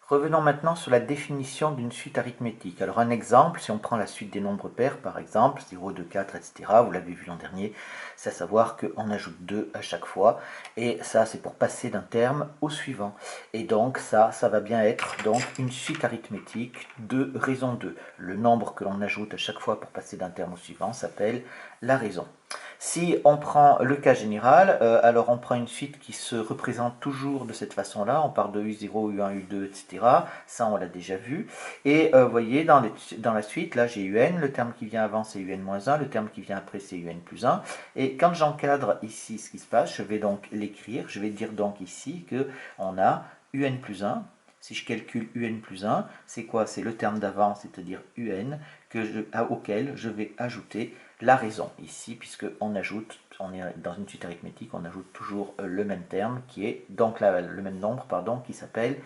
Revenons maintenant sur la définition d'une suite arithmétique. Alors un exemple, si on prend la suite des nombres pairs par exemple, 0, 2, 4, etc., vous l'avez vu l'an dernier, c'est à savoir qu'on ajoute 2 à chaque fois, et ça c'est pour passer d'un terme au suivant. Et donc ça va bien être donc une suite arithmétique de raison 2. Le nombre que l'on ajoute à chaque fois pour passer d'un terme au suivant s'appelle la raison. Si on prend le cas général, alors on prend une suite qui se représente toujours de cette façon-là. On part de U0, U1, U2, etc. Ça, on l'a déjà vu. Et vous voyez, dans la suite, là, j'ai UN. Le terme qui vient avant, c'est UN-1. Le terme qui vient après, c'est UN plus 1. Et quand j'encadre ici ce qui se passe, je vais donc l'écrire. Je vais dire donc ici qu'on a UN plus 1. Si je calcule UN plus 1, c'est quoi? C'est le terme d'avant, c'est-à-dire UN, auquel je vais ajouter la raison ici, puisque on est dans une suite arithmétique, on ajoute toujours le même terme, qui est donc le même nombre, pardon, qui s'appelle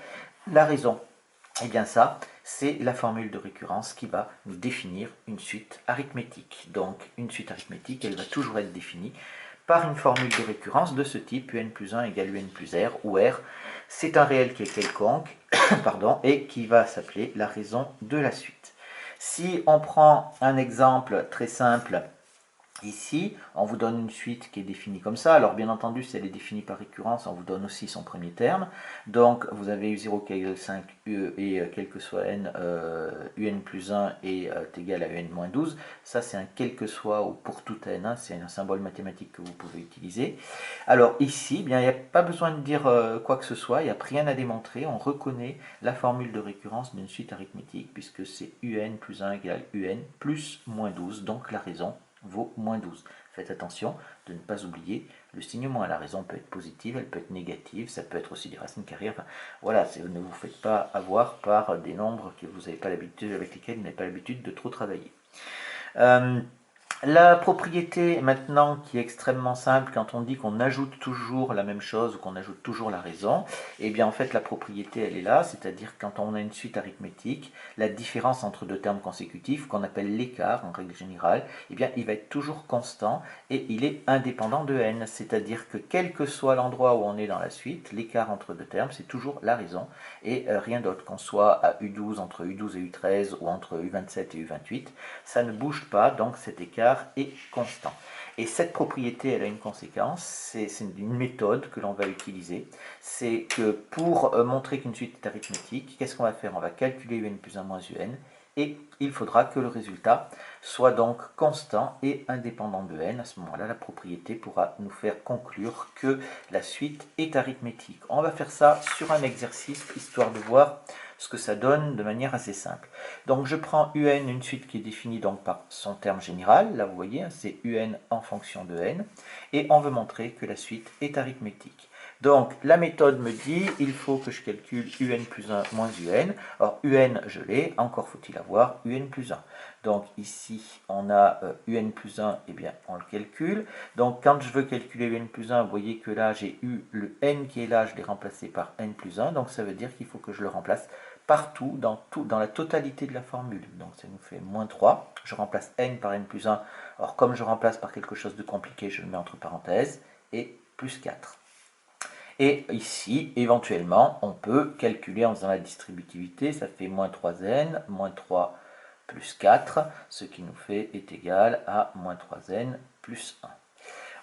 la raison. Et bien ça, c'est la formule de récurrence qui va nous définir une suite arithmétique. Donc une suite arithmétique, elle va toujours être définie par une formule de récurrence de ce type, un plus 1 égale un plus r, où r, c'est un réel qui est quelconque, pardon, et qui va s'appeler la raison de la suite. Si on prend un exemple très simple, ici, on vous donne une suite qui est définie comme ça. Alors bien entendu, si elle est définie par récurrence, on vous donne aussi son premier terme. Donc vous avez U0 qui égale 5 et quel que soit n, un plus 1 est égal à un moins 12. Ça c'est un quel que soit ou pour tout n, hein, c'est un symbole mathématique que vous pouvez utiliser. Alors ici, eh bien, il n'y a pas besoin de dire quoi que ce soit, il n'y a rien à démontrer. On reconnaît la formule de récurrence d'une suite arithmétique puisque c'est un plus 1 égale un plus moins 12, donc la raison vaut moins 12. Faites attention de ne pas oublier le signe moins. La raison peut être positive, elle peut être négative, ça peut être aussi des racines carrées. Enfin, voilà, ne vous faites pas avoir par des nombres que vous n'avez pas l'habitude, avec lesquels vous n'avez pas l'habitude de trop travailler. La propriété maintenant qui est extrêmement simple quand on dit qu'on ajoute toujours la même chose ou qu'on ajoute toujours la raison, et bien en fait la propriété elle est là, c'est-à-dire quand on a une suite arithmétique, la différence entre deux termes consécutifs qu'on appelle l'écart en règle générale, et bien il va être toujours constant et il est indépendant de n, c'est-à-dire que quel que soit l'endroit où on est dans la suite, l'écart entre deux termes c'est toujours la raison et rien d'autre, qu'on soit à U12 entre U12 et U13 ou entre U27 et U28, ça ne bouge pas, donc cet écart est constant. Et cette propriété, elle a une conséquence, c'est une méthode que l'on va utiliser, c'est que pour montrer qu'une suite est arithmétique, qu'est-ce qu'on va faire? On va calculer un plus 1 moins un, et il faudra que le résultat soit donc constant et indépendant de n. À ce moment-là, la propriété pourra nous faire conclure que la suite est arithmétique. On va faire ça sur un exercice, histoire de voir ce que ça donne de manière assez simple. Donc je prends un, une suite qui est définie donc par son terme général, là vous voyez, c'est un en fonction de n, et on veut montrer que la suite est arithmétique. Donc la méthode me dit, il faut que je calcule un plus 1 moins un. Or un je l'ai, encore faut-il avoir un plus 1. Donc ici on a un plus 1, et bien on le calcule. Donc quand je veux calculer un plus 1, vous voyez que là j'ai eu le n qui est là, je l'ai remplacé par n plus 1, donc ça veut dire qu'il faut que je le remplace partout, dans la totalité de la formule. Donc ça nous fait moins 3. Je remplace n par n plus 1. Or comme je remplace par quelque chose de compliqué, je le mets entre parenthèses. Et plus 4. Et ici, éventuellement, on peut calculer en faisant la distributivité. Ça fait moins 3n, moins 3 plus 4. Ce qui nous fait est égal à moins 3n plus 1.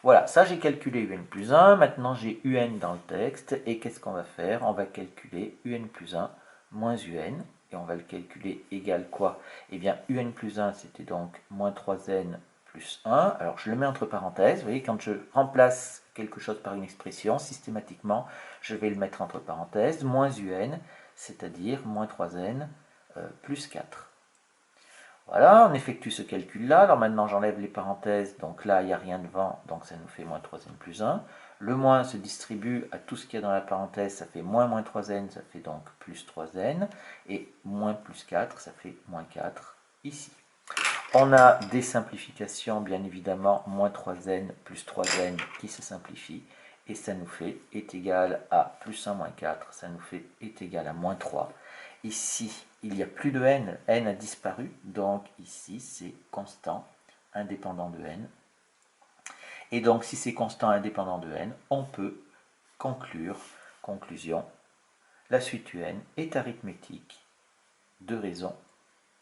Voilà, ça j'ai calculé un plus 1. Maintenant j'ai un dans le texte. Et qu'est-ce qu'on va faire? On va calculer un plus 1 moins un, et on va le calculer égal quoi? Eh bien, un plus 1, c'était donc moins 3n plus 1. Alors, je le mets entre parenthèses. Vous voyez, quand je remplace quelque chose par une expression, systématiquement, je vais le mettre entre parenthèses. Moins un, c'est-à-dire moins 3n plus 4. Voilà, on effectue ce calcul-là. Alors maintenant, j'enlève les parenthèses. Donc là, il n'y a rien devant, donc ça nous fait moins 3n plus 1. Le moins se distribue à tout ce qu'il y a dans la parenthèse, ça fait moins 3n, ça fait donc plus 3n. Et moins plus 4, ça fait moins 4 ici. On a des simplifications, bien évidemment, moins 3n plus 3n qui se simplifient. Et ça nous fait est égal à plus 1 moins 4, ça nous fait est égal à moins 3. Ici, il n'y a plus de n, n a disparu, donc ici c'est constant, indépendant de n. Et donc si c'est constant indépendant de n, on peut conclure, conclusion, la suite UN est arithmétique de raison.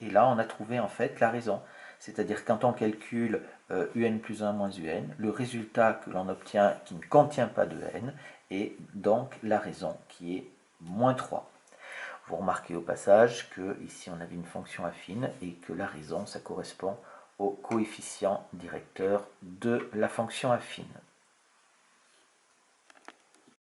Et là, on a trouvé en fait la raison. C'est-à-dire quand on calcule un plus 1 moins un, le résultat que l'on obtient qui ne contient pas de n est donc la raison qui est moins 3. Vous remarquez au passage que ici on avait une fonction affine et que la raison ça correspond au coefficient directeur de la fonction affine.